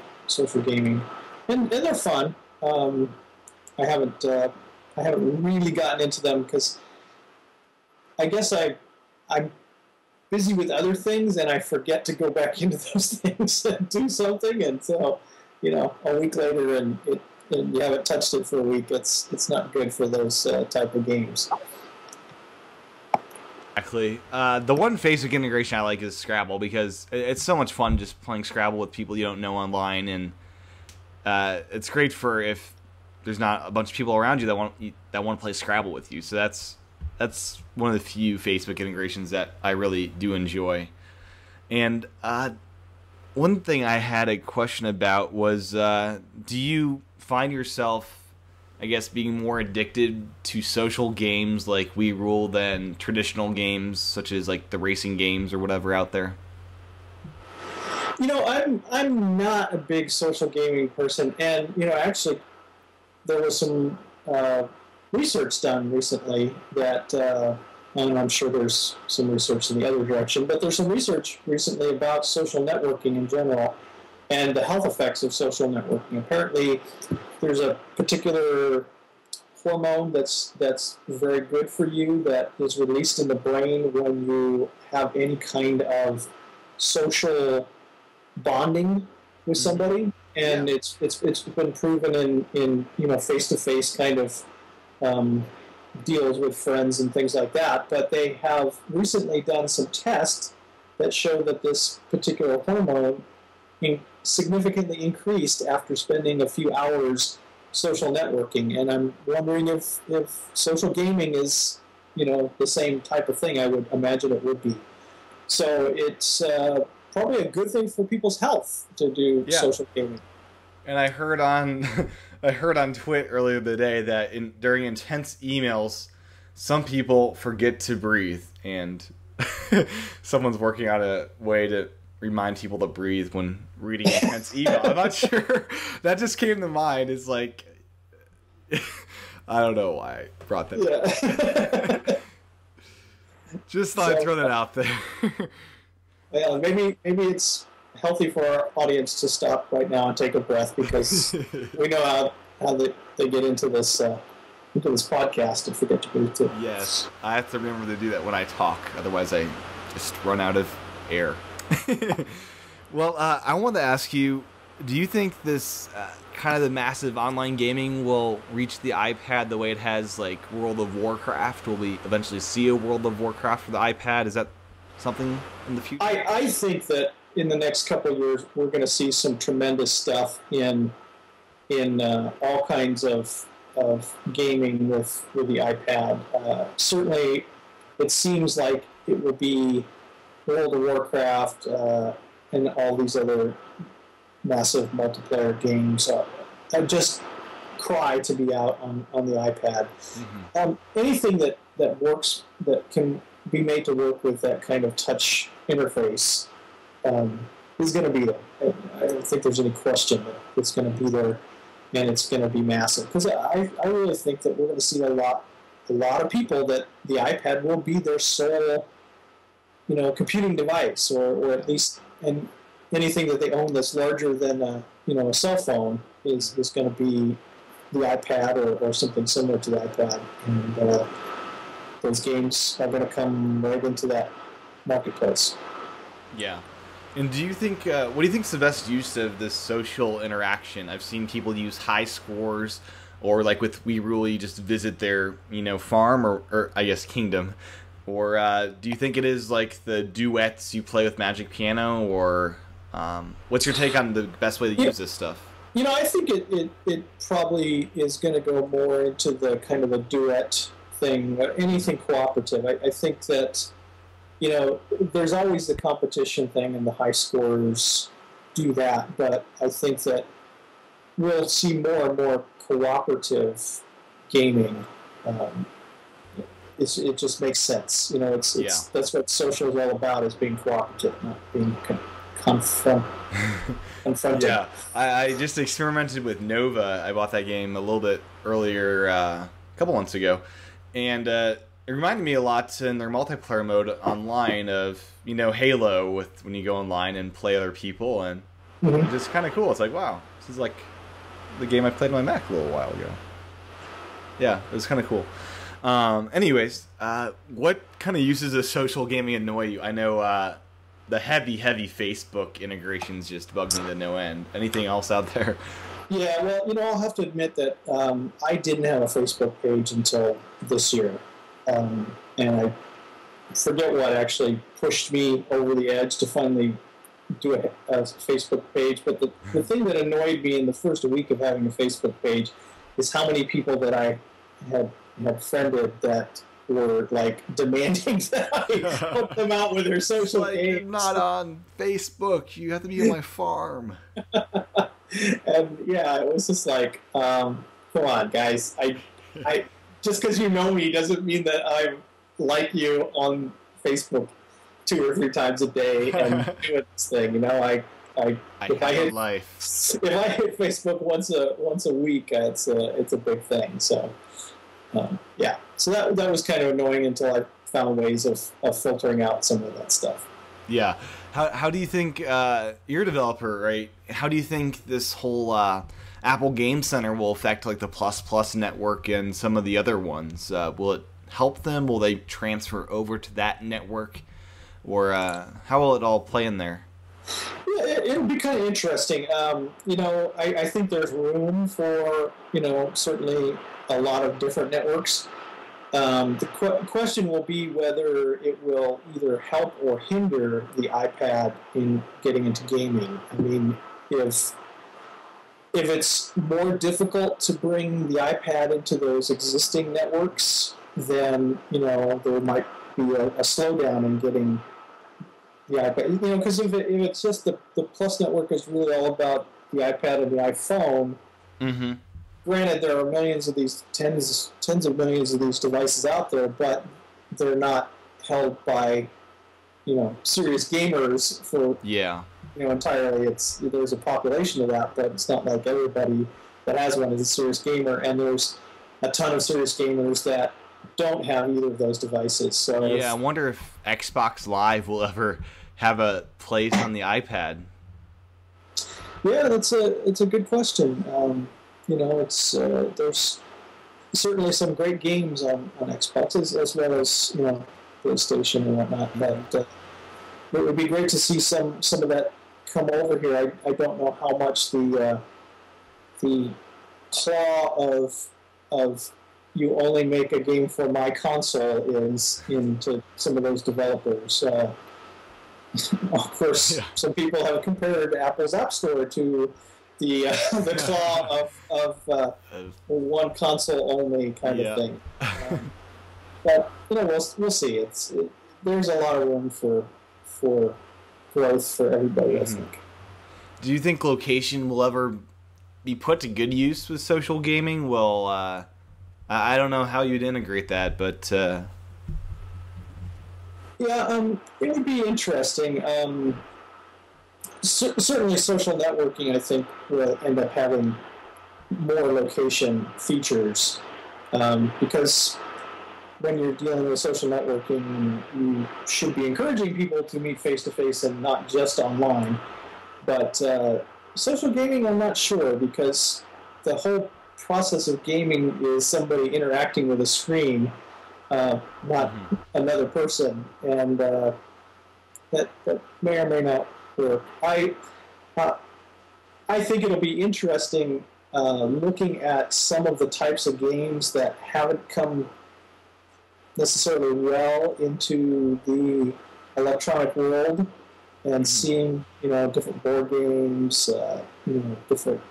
E: gaming, and they're fun. I haven't really gotten into them because I guess I'm busy with other things, and I forget to go back into those things and do something. And so, a week later, and you haven't touched it for a week. It's not good for those type of games.
D: Exactly. The one Facebook integration I like is Scrabble, because it's so much fun just playing Scrabble with people you don't know online, and it's great for if there's not a bunch of people around you that want to play Scrabble with you. So that's one of the few Facebook integrations that I really do enjoy. And one thing I had a question about was, do you find yourself, I guess, being more addicted to social games like We Rule than traditional games such as like the racing games or whatever out there?
E: I'm not a big social gaming person, and actually there was some research done recently that, and I'm sure there's some research in the other direction, but there's some research recently about social networking in general and the health effects of social networking. Apparently, there's a particular hormone that's very good for you that is released in the brain when you have any kind of social bonding with somebody, and it's been proven in face-to-face kind of deals with friends and things like that. But they have recently done some tests that show that this particular hormone significantly increased after spending a few hours social networking. And I'm wondering if social gaming is, the same type of thing. I would imagine it would be. So it's probably a good thing for people's health to do social gaming.
D: And I heard on I heard on Twit earlier today that during intense emails, some people forget to breathe, and someone's working on a way to remind people to breathe when reading intense email. I'm not sure. That just came to mind. It's like, I don't know why I brought that up. Just thought I'd throw that out there.
E: Yeah, maybe it's healthy for our audience to stop right now and take a breath, because we know how they get into this podcast and forget to breathe too.
D: Yes, I have to remember to do that when I talk. Otherwise, I just run out of air. Well, I wanted to ask you, do you think this kind of the massive online gaming will reach the iPad the way it has like World of Warcraft? Will we eventually see a World of Warcraft for the iPad? Is that something in the future?
E: I think that in the next couple of years we're going to see some tremendous stuff in all kinds of gaming with the iPad. Certainly, it seems like it will be World of Warcraft and all these other massive multiplayer games. I just cry to be out on the iPad. Mm-hmm. Anything that works, that can be made to work with that kind of touch interface is going to be there. I don't think there's any question that it's going to be there, and it's going to be massive. Because I really think that we're going to see a lot of people that the iPad will be their sole, computing device, or at least and anything that they own that's larger than a cell phone is going to be the iPad or something similar to the iPad, and those games are going to come right into that marketplace.
D: Yeah. And do you think, what do you think is the best use of this social interaction? I've seen people use high scores, or like with We Rule, you just visit their, farm or I guess kingdom. Or do you think it is like the duets you play with Magic Piano, or what's your take on the best way to use this stuff?
E: I think it probably is going to go more into the kind of a duet thing, anything cooperative. I think that, there's always the competition thing, and the high scores do that, but I think that we'll see more and more cooperative gaming. It just makes sense. That's what social is all about, is being cooperative, not being confronting.
D: Yeah, I just experimented with Nova. I bought that game a little bit earlier, a couple months ago, and it reminded me a lot in their multiplayer mode online of Halo, with when you go online and play other people, and it's just kind of cool. It's like, wow, this is like the game I played on my Mac a little while ago. Yeah, it was kind of cool. Anyways, what kind of uses of social gaming annoy you? I know the heavy Facebook integrations just bug me to no end. Anything else out there?
E: Yeah, well, I'll have to admit that I didn't have a Facebook page until this year. And I forget what actually pushed me over the edge to finally do a Facebook page. But the thing that annoyed me in the first week of having a Facebook page is how many people that I had friended that were like demanding that I help them out with their social games.
D: You're not on Facebook. You have to be on my farm.
E: And yeah, it was just like, come on, guys. I just because you know me doesn't mean that I like you on Facebook 2 or 3 times a day and doing this thing. If I hit Facebook once a week, it's a big thing. So. Yeah, so that was kind of annoying until I found ways of filtering out some of that stuff.
D: Yeah. How do you think, you're a developer, right? How do you think this whole Apple Game Center will affect like the Plus network and some of the other ones? Will it help them? Will they transfer over to that network? Or how will it all play in there?
E: Yeah, it'll be kind of interesting. I think there's room for, certainly a lot of different networks. The question will be whether it will either help or hinder the iPad in getting into gaming. I mean, if it's more difficult to bring the iPad into those existing networks, then there might be a slowdown in getting the iPad. Because if it's just the Plus network is really all about the iPad and the iPhone.
D: Mm-hmm.
E: Granted, there are millions of these tens of millions of these devices out there, but they're not held by serious gamers for entirely. There's a population of that, but it's not like everybody that has one is a serious gamer, and there's a ton of serious gamers that don't have either of those devices. So
D: I wonder if Xbox Live will ever have a place on the iPad.
E: Yeah, it's a good question. There's certainly some great games on Xbox as well as PlayStation and whatnot. But it would be great to see some of that come over here. I don't know how much the claw of you only make a game for my console is into some of those developers. Of course, some people have compared Apple's App Store to the claw of one console only kind of thing. But we'll see. There's a lot of room for growth for everybody, I think.
D: Do you think location will ever be put to good use with social gaming? Well, I don't know how you'd integrate that, but
E: it would be interesting. Certainly, social networking, I think, will end up having more location features because when you're dealing with social networking, you should be encouraging people to meet face-to-face and not just online. But social gaming, I'm not sure, because the whole process of gaming is somebody interacting with a screen, not another person, and that may or may not work. I think it'll be interesting looking at some of the types of games that haven't come necessarily well into the electronic world, and seeing different board games, different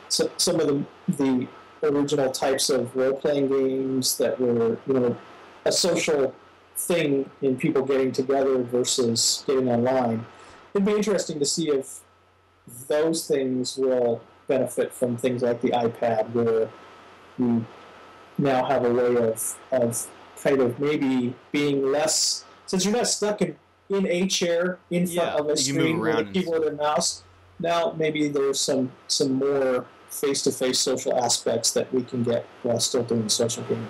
E: some of the original types of role-playing games that were a social thing in people getting together versus getting online. It'd be interesting to see if those things will benefit from things like the iPad, where you now have a way of kind of maybe being less, since you're not stuck in a chair in front of a screen with a keyboard and mouse. Now maybe there's some more face-to-face social aspects that we can get while still doing social gaming.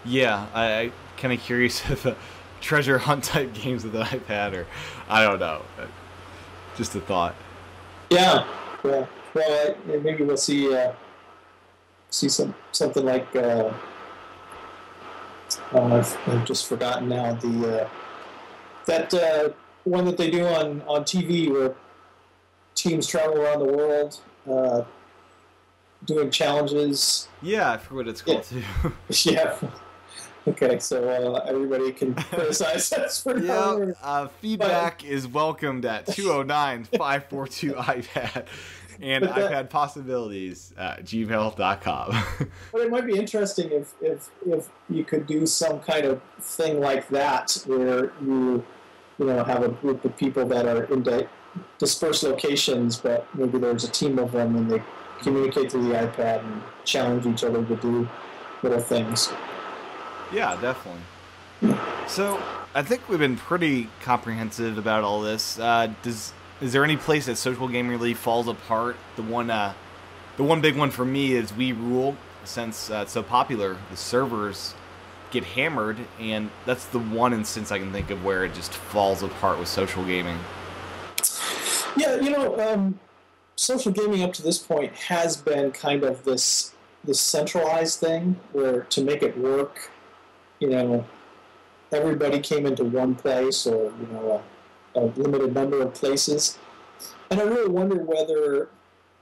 D: Yeah, I kind of curious if treasure hunt type games with the iPad, or I don't know. Just a thought.
E: Yeah. Well, maybe we'll see something like I've just forgotten now that one that they do on TV where teams travel around the world doing challenges.
D: Yeah, I forget what it's called too.
E: Yeah. Okay, so everybody can criticize us for
D: feedback is welcomed at 209-542-iPad and iPadPossibilities at gmail.com.
E: But it might be interesting if you could do some kind of thing like that, where you have a group of people that are in dispersed locations, but maybe there's a team of them and they communicate through the iPad and challenge each other to do little things.
D: Yeah, definitely. So, I think we've been pretty comprehensive about all this. Is there any place that social gaming really falls apart? The one big one for me is We Rule. Since it's so popular, the servers get hammered, and that's the one instance I can think of where it just falls apart with social gaming.
E: Yeah, social gaming up to this point has been kind of this centralized thing, where to make it work, everybody came into one place, or a limited number of places. And I really wonder whether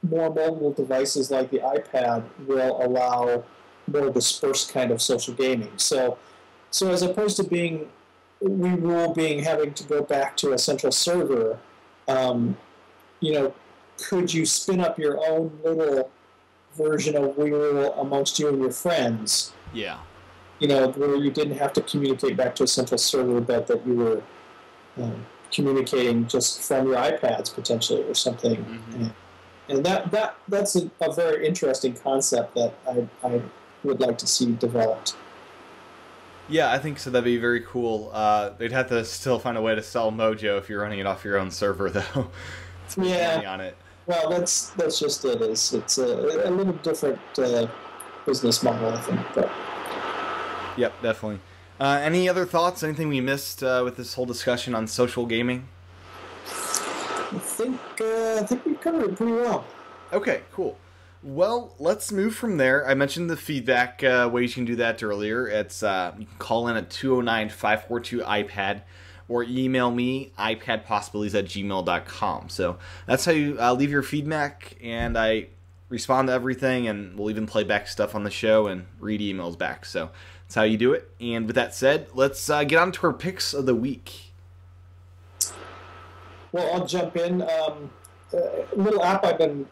E: more mobile devices like the iPad will allow more dispersed kind of social gaming. So as opposed to having to go back to a central server, could you spin up your own little version of WeRule amongst you and your friends?
D: Yeah.
E: Where you didn't have to communicate back to a central server, but that you were communicating just from your iPads potentially or something. Mm-hmm. And that's a very interesting concept that I would like to see developed.
D: Yeah, I think so. That'd be very cool. They'd have to still find a way to sell Mojo if you're running it off your own server, though.
E: Yeah.
D: On it.
E: Well, that's just it. It's a little different business model, I think. But.
D: Yep, definitely. Any other thoughts? Anything we missed with this whole discussion on social gaming?
E: I think we covered it pretty well.
D: Okay, cool. Well, let's move from there. I mentioned the feedback ways you can do that earlier. It's you can call in at 209-542-iPad or email me, iPadPossibilities@gmail.com. So that's how you leave your feedback, and I respond to everything, and we'll even play back stuff on the show and read emails back. So that's how you do it. And with that said, let's get on to our picks of the week.
E: Well, I'll jump in. A little app I've been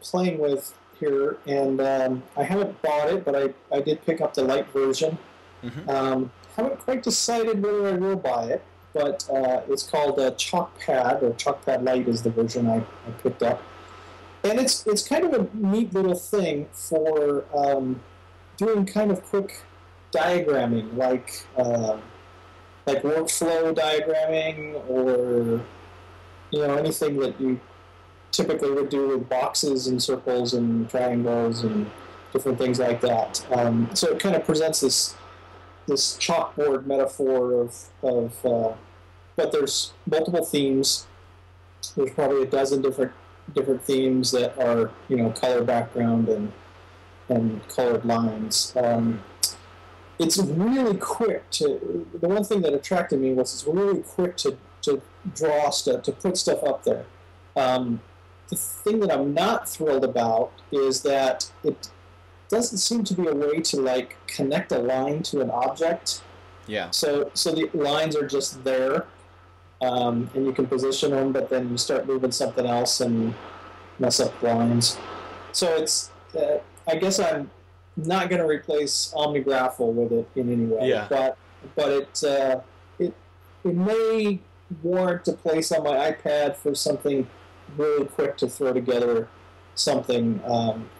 E: playing with here, and I haven't bought it, but I did pick up the light version. Mm-hmm. Haven't quite decided whether I will buy it, but it's called Chalkpad, or Chalkpad Lite is the version I picked up. And it's kind of a neat little thing for doing kind of quick diagramming, like workflow diagramming, or anything that you typically would do with boxes and circles and triangles and different things like that. So it kind of presents this chalkboard metaphor of but there's multiple themes. There's probably a dozen different themes that are color background and colored lines. It's really quick to. The one thing that attracted me was it's really quick to draw stuff, to put stuff up there. The thing that I'm not thrilled about is that it doesn't seem to be a way to connect a line to an object.
D: Yeah.
E: So the lines are just there, and you can position them, but then you start moving something else and mess up lines. So it's. I guess I'm not going to replace OmniGraffle with it in any way.
D: Yeah.
E: But it may warrant a place on my iPad for something really quick to throw together something.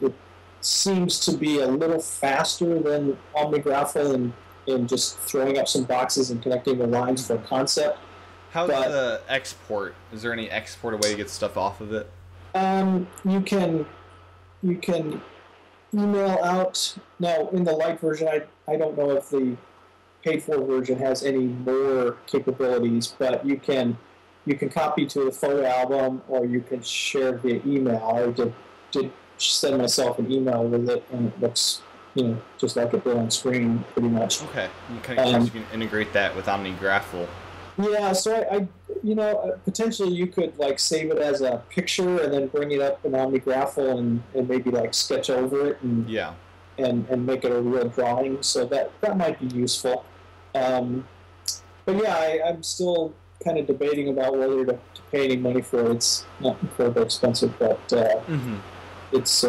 E: It seems to be a little faster than OmniGraffle in just throwing up some boxes and connecting the lines for a concept.
D: How's the export? Is there any export, a way to get stuff off of it?
E: You can email out. Now, in the light version, I don't know if the paid-for version has any more capabilities, but you can copy to a photo album, or you can share via email. I did send myself an email with it, and it looks just like it did on screen, pretty much.
D: Okay, you can integrate that with OmniGraffle.
E: Yeah, so I potentially you could save it as a picture and then bring it up in OmniGraffle and maybe sketch over it and make it a real drawing. So that might be useful. But yeah, I'm still kind of debating about whether to pay any money for it. It's not incredibly expensive, but it's.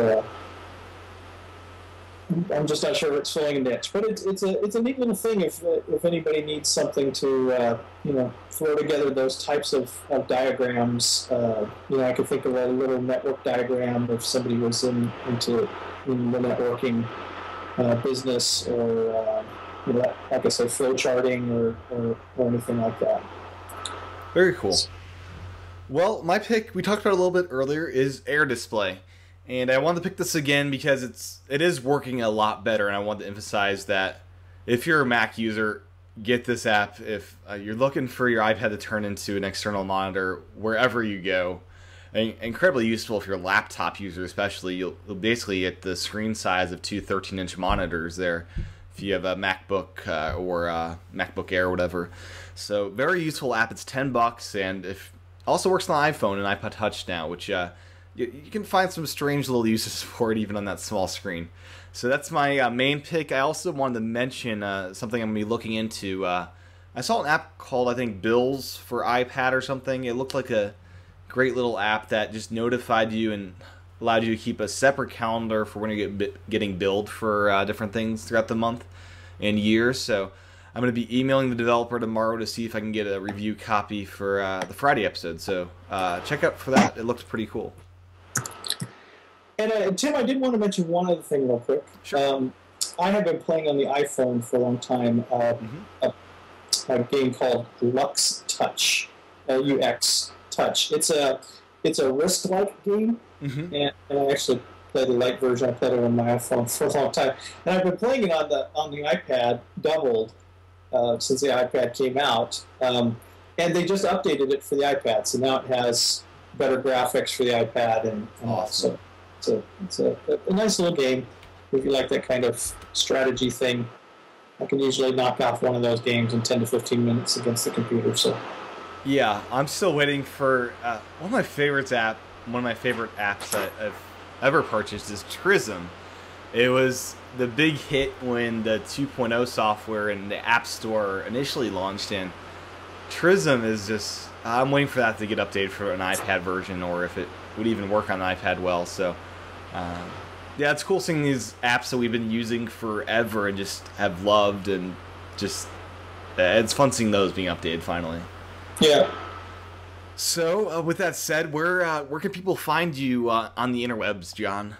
E: I'm just not sure if it's filling a niche, but it's a neat little thing if anybody needs something to throw together those types of diagrams. I could think of a little network diagram if somebody was in the networking business, or like I say, flow charting or anything like that.
D: Very cool. Well, my pick, we talked about it a little bit earlier, is Air Display. And I wanted to pick this again because it is working a lot better, and I want to emphasize that if you're a Mac user, get this app. If you're looking for your iPad to turn into an external monitor wherever you go, and incredibly useful if you're a laptop user especially. You'll basically get the screen size of two 13-inch monitors there if you have a MacBook or a MacBook Air or whatever. So very useful app. It's $10, and also works on the iPhone and iPod Touch now, which you can find some strange little uses for it even on that small screen. So that's my main pick. I also wanted to mention something I'm going to be looking into. I saw an app called, I think, Bills for iPad or something. It looked like a great little app that just notified you and allowed you to keep a separate calendar for when you're getting billed for different things throughout the month and year. So I'm going to be emailing the developer tomorrow to see if I can get a review copy for the Friday episode. So check out for that. It looks pretty cool.
E: And Tim, I did want to mention one other thing real quick.
D: Sure.
E: I have been playing on the iPhone for a long time a game called Lux Touch, Lux Touch. It's a Risk-like game, and I actually played the light version. I played it on my iPhone for a long time, and I've been playing it on the iPad, doubled since the iPad came out, and they just updated it for the iPad, so now it has better graphics for the iPad, and
D: awesome.
E: So it's a nice little game if you like that kind of strategy thing. I can usually knock off one of those games in 10 to 15 minutes against the computer. So
D: yeah, I'm still waiting for one of my favorite apps that I've ever purchased is Trism. It was the big hit when the 2.0 software in the App Store initially launched, and Trism is just, I'm waiting for that to get updated for an iPad version, or if it would even work on an iPad well. So yeah, it's cool seeing these apps that we've been using forever and just have loved, and just it's fun seeing those being updated finally.
E: yeah.
D: So with that said, where can people find you on the interwebs, John?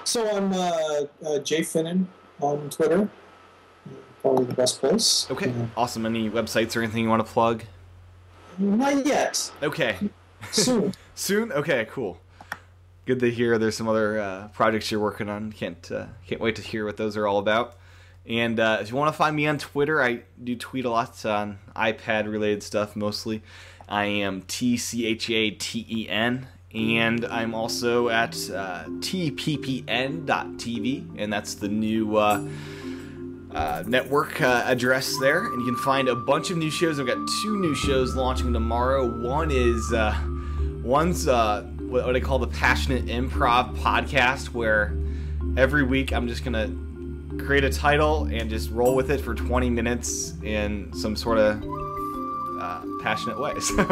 E: So I'm jfinnan on Twitter. Probably the best place.
D: Okay, awesome. Any websites or anything you want to plug?
E: Not yet.
D: Okay.
E: Soon.
D: Soon? Okay, cool. Good to hear there's some other projects you're working on. Can't wait to hear what those are all about. And if you want to find me on Twitter, I do tweet a lot on iPad-related stuff mostly. I am TCHATEN, and I'm also at tppn.tv, and that's the new network address there. And you can find a bunch of new shows. I've got 2 new shows launching tomorrow. One's what I call the Passionate Improv Podcast, where every week I'm just gonna create a title and just roll with it for 20 minutes in some sort of passionate way. So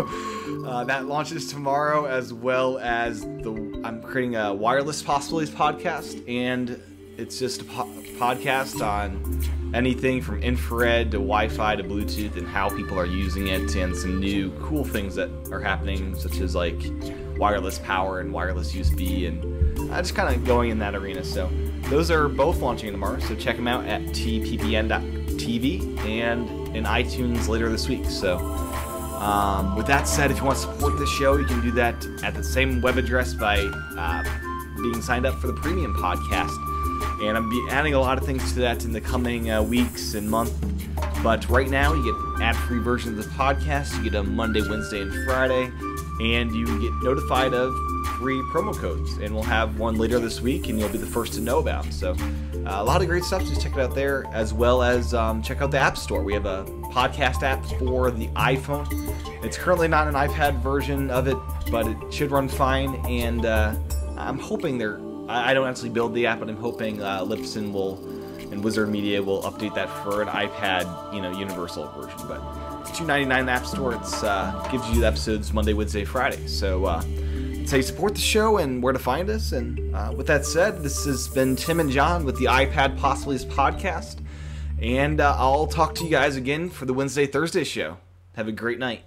D: that launches tomorrow, as well as I'm creating a Wireless Possibilities podcast, and it's just a podcast on anything from infrared to Wi-Fi to Bluetooth and how people are using it, and some new cool things that are happening, such as like wireless power and wireless USB, and just kind of going in that arena. So those are both launching tomorrow, so check them out at tppn.tv and in iTunes later this week. So with that said, if you want to support the show, you can do that at the same web address by being signed up for the premium podcast. And I'll be adding a lot of things to that in the coming weeks and month. But right now, you get ad-free version of the podcast. You get a Monday, Wednesday, and Friday. And you get notified of free promo codes. And we'll have one later this week, and you'll be the first to know about. So a lot of great stuff. Just check it out there, as well as check out the App Store. We have a podcast app for the iPhone. It's currently not an iPad version of it, but it should run fine. And I'm hoping I don't actually build the app, but I'm hoping Lipson and Wizard Media will update that for an iPad, universal version. But it's $2.99 in the App Store. It gives you the episodes Monday, Wednesday, Friday. So that's how you support the show and where to find us. And with that said, this has been Tim and John with the iPad Possibilities podcast. And I'll talk to you guys again for the Wednesday, Thursday show. Have a great night.